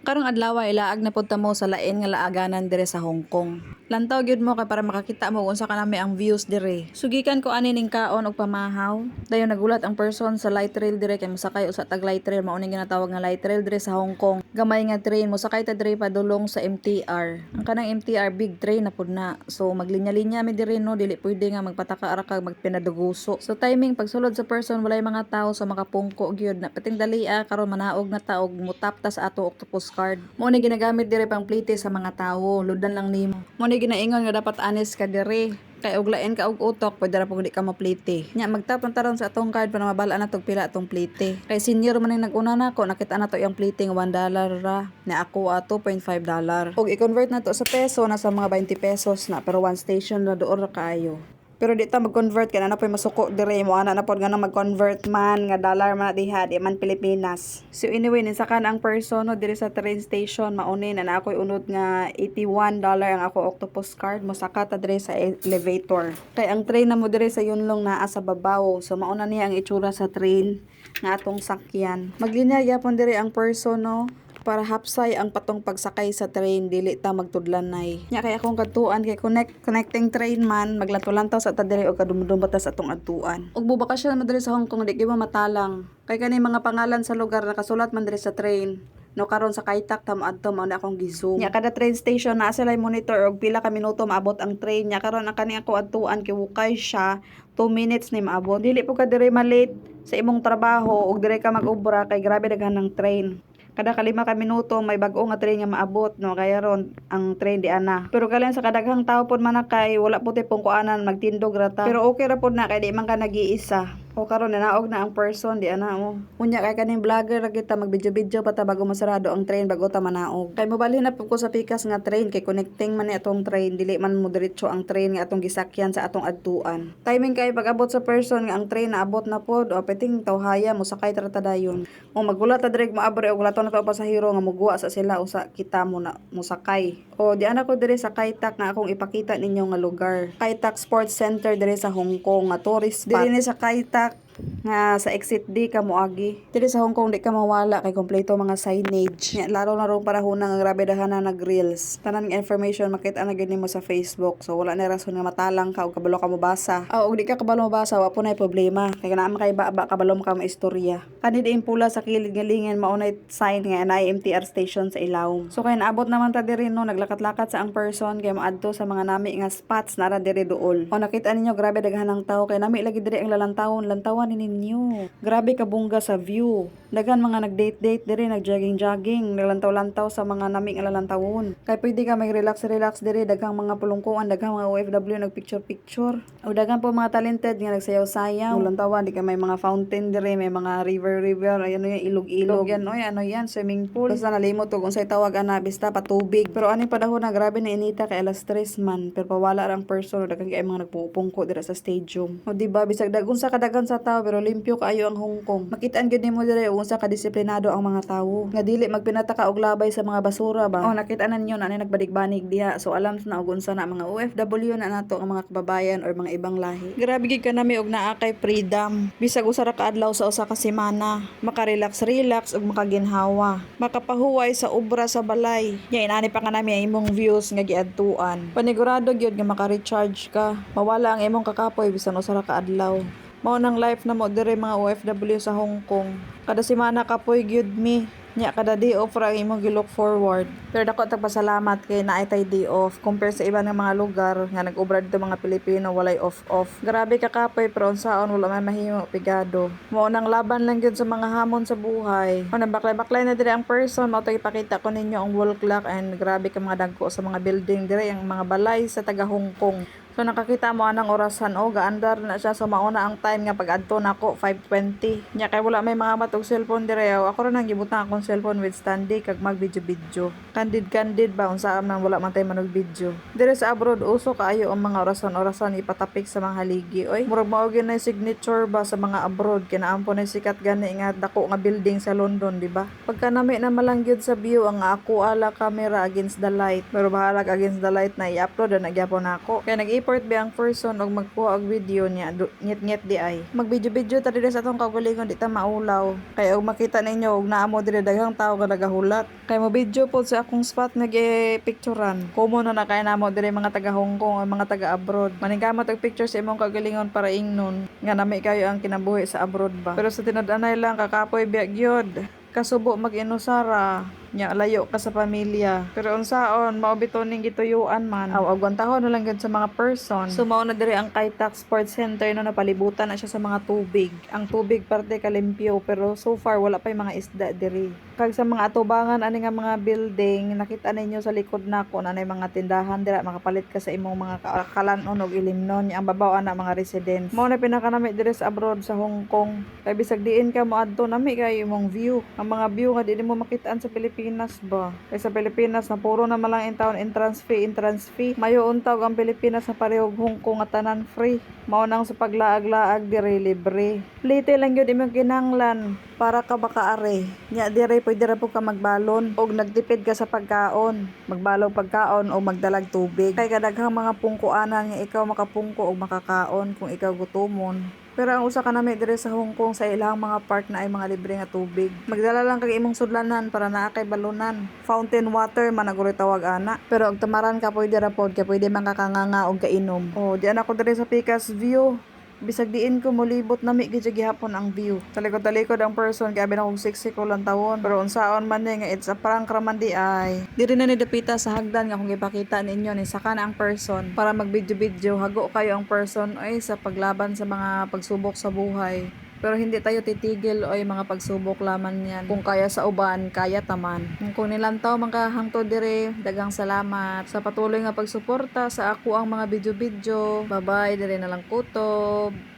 Karong adlaw ilaag na pud ta mo sa lain nga laaganan dire sa Hong Kong. Lantaw gyud mo kay para makakita mo unsa kanami ang views dire. Sugikan ko ani ning kaon og pamahaw. Dayon nagulat ang person sa light rail dire kay mosakay usa tag light rail mao ning ginatawag nga light rail dire sa Hong Kong. Gamay nga train mosakay ta dire padulong sa MTR. Ang kanang MTR big train na pud na. So maglinya-linya mi dire no dili pwede nga magpataka ra kag magpinaduguso. So timing pagsulod sa person walay mga tawo so makapungko gyud na pating dalia karon manaog na taog mutap ta sa ato octopus card. Mo ni ginagamit dire pang plite sa mga tawo, ludan lang nimo. Mo ni ginaingon nga dapat honest ka dire. Kay og lain ka og utok, pwede ra pug di ka maplite. Nya magtap lang taron sa atong card para mabala na tog pila atong plite. Kay senior man ning nag-una nako, nakita na to yung plite nga $1 ra. Na ako $2.5. Og i-convert na to sa peso nasa mga 20 pesos na pero one station na doon ra kaayo. Pero di ta mag-convert kaya na po masuko dire mo ana na pod ganang mag-convert man nga dollar man diha di man Pilipinas. So anyway ninsakan ang person no dire sa train station mauni na ako'y unod nga $81 ang ako octopus card mo saka ta dire sa elevator. Kay ang train na mo dire sa Yunlong naa sa babaw. So mauna niya ang itsura sa train nga atong sakyan. Maglinya gyapon dire ang person no para hapsay ang patong pagsakay sa train dili ta magtudlanay. Nya kay akong kadtuan kay connecting train man maglantaw-lantaw sa ta diri og kadumdum batas atong adtuan. Ug bubakasyon man diri sa Hong Kong di gyud matalang. Kay kani mga pangalan sa lugar nakasulat man diri sa train. No karon sa Kaitak tam adto mao na akong gi-zoom. Nya kada train station naa sila monitor og pila ka minuto maabot ang train. Nya karon ang kani ako adtuan kay wukay siya 2 minutes ni maabot. Dili po ka diri malate sa imong trabaho og diri ka mag-obra kay grabe daghan ng train. Kada kalima ka minuto may bag-o nga train nga maabot no kaya ron ang train di ana. Pero kalain sa kadaghang tawo pod man kay wala puti pong kuanan magtindog rata. Pero okay ra pod na kay di man ka nag-iisa. O karon naog na ang person di ana mo. Unya kay kaning vlogger ra kita mag-video pa ta bago masarado ang train bago ta manaog. Kay mobalhin na pud ko sa pikas nga train kay connecting man ni atong train dili man mo diretso ang train nga atong gisakyan sa atong adtuan. Timing kay pag-abot sa person nga ang train naabot na pod o peting tawhaya mo sakay ta dayon. O magulat ta direk maabre og lato na to pasahero nga mugwa sa sila usa kita mo na musakay. O di ana ko dire sa Kaitak nga akong ipakita ninyo nga lugar. Kaitak Sports Center dire sa Hong Kong nga tourist spot. Dire ni sa Kaitak nga sa exit D ka moagi. Dili sa Hong Kong di ka mawala kay kompleto mga signage. Nya laro na rong panahon nga grabe dahanan nag-reels. Tanan nga information makita na gid nimo sa Facebook. So wala na rason nga matalang ka og kabalo ka mobasa. Og di ka kabalo mobasa wa po nay problema. Kay naa kay ba kabalo mo ka maistorya. Kani diin pula sa kilid nga lingen mao nay sign nga na MTR station sa ilawom. So kay naabot naman ta diri no naglakat-lakat sa ang person kay maadto sa mga nami nga spots na ra diri duol. O nakita ninyo grabe daghanang tawo kay nami lagi diri ang lantawan ninyo. Grabe kabungga sa view. Daghan mga nag-date-date diri, nag-jogging-jogging, naglantaw-lantaw sa mga nami nga lalantawon. Kay pwede ka mag-relax-relax diri, daghang mga pulungkuan, daghang mga OFW nagpicture-picture. O daghan po mga talented nga nagsayaw-sayaw. Lantawan di ka may mga fountain diri, may mga river, ano yan, ilog-ilog yan, oy, ano yan, swimming pool. Basta nalimot og unsay tawag ana, basta patubig. Pero ani padahon na grabe na inita kay alas 3 man, pero pawala ra ang person, daghang kay mga nagpupungko dira sa stadium. O di ba bisag unsa kadaghan sa tawo pero limpyo kaayo ang Hong Kong. Makitaan gyud nimo dire unsa ka disiplinado ang mga tawo. Nga dili magpinataka og labay sa mga basura ba. O nakita na ninyo na nagbadig-banig diha. So alam na og unsa na mga OFW na nato ang mga kababayan or mga ibang lahi. Grabe gid kanami og naa kay freedom. Bisag usa ra ka adlaw sa usa ka semana, makarelax-relax ug makaginhawa. Makapahuway sa obra sa balay. Nya inani pa kanami ang imong views nga giadtuan. Panigurado gyud nga maka-recharge ka. Mawala ang imong kakapoy bisan usa ra ka adlaw. Mao nang life na mo dire mga OFW sa Hong Kong. Kada semana kapoy gyud mi. Nya kada day off ra imong gi-look forward. Pero dako ta pasalamat kay naay tay day off compare sa iba nga mga lugar nga nag-obra dito mga Pilipino walay off. Grabe ka kapoy pero unsaon wala man mahimo pigado. Mao nang laban lang gyud sa mga hamon sa buhay. O nang baklay na dire ang person mao tay ipakita ko ninyo ang wall clock and grabe ka mga dagko sa mga building dire ang mga balay sa taga Hong Kong. So nakakita mo anang orasan o gaandar na siya so mauna ang time nga pag-adto nako 5:20. Nya kay wala may mga matog cellphone dire ako ra nang gibutang akong cellphone with standy kag mag-video. Candid ba unsa man wala man tay manog video. Dire sa abroad uso kaayo ang mga orasan ipatapik sa mga haligi. Oy, murag mao gyud na signature ba sa mga abroad kinaampo na sikat gani nga dako nga building sa London, di ba? Pagka nami na malangyod sa view ang ako ala camera against the light. Pero bahala against the light na i-upload na gyapon ako. Kaya nag mag-support ba ang person og magkuha og video niya ngit-ngit di ay. Mag-video ta diri sa atong kaugalingon di ta maulaw. Kay og makita ninyo og naamo diri daghang tawo nga nagahulat. Kay mo video pod sa akong spot nga gi-picturean. Common na kay namo diri mga taga Hong Kong o mga taga abroad. Maningkamot og picture sa imong kaugalingon para ingnon nga nami kayo ang kinabuhi sa abroad ba. Pero sa tinud-anay lang kakapoy biya gyud. Kasubo mag-inusara nya layo ka sa pamilya pero unsaon mao bitoning gituyuan man aw agwantahon na lang gud sa mga person. So mao na diri ang Kaitak Sports Center no, napalibutan na siya sa mga tubig. Ang tubig parte kalimpyo pero so far wala pa mga isda diri. Kag sa mga atubangan ani nga mga building nakita ninyo sa likod nako na mga tindahan dira makapalit ka sa imong mga kalanon og ilimnon ang babaw ana mga residents. Mao na pinakanami diri sa abroad sa Hong Kong. Kay bisag diin ka moadto nami kay imong view. Ang mga view nga di mo makitaan sa Pilipinas ba. Kay sa Pilipinas na puro naman lang in town entrance fee. Mayo untawg ang Pilipinas na parehog Hong Kong at tanan free. Mao nang sa paglaag-laag diri libre. Plite lang gyud imong kinahanglan para ka makaari. Nya dire pwede ra po ka magbalon og nagtipid ka sa pagkaon. Magbalog pagkaon o magdalag tubig. Kay kadaghang mga pungkuanan nga ikaw makapungko og makakaon kung ikaw gutomon. Pero ang usa ka nami dire sa Hong Kong sa ilang mga park na ay mga libre nga tubig. Magdala lang kag imong sudlanan para naa kay balunan. Fountain water man naguloy tawag ana. Pero og tamaran ka pwede ra pod kay pwede man ka kanganga og kainom. Oh, di ana ko dire sa Picas View. Bisag diin ko molibot nami gid gihapon ang view. Talikod-talikod ang person kay abi na kog siksi ko lang tawon. Pero unsaon man ni nga it's a prank raman di ay. Diri na ni dapita sa hagdan nga kung ipakita ninyo ni saka na ang person para mag-video hago kayo ang person ay sa paglaban sa mga pagsubok sa buhay. Pero hindi tayo titigil o mga pagsubok laman yan. Kung kaya sa uban, kaya taman. Kung nilantaw mga hangtod dire, dagang salamat sa patuloy nga pagsuporta sa ako ang mga video-video. Bye-bye, dire na lang kutob.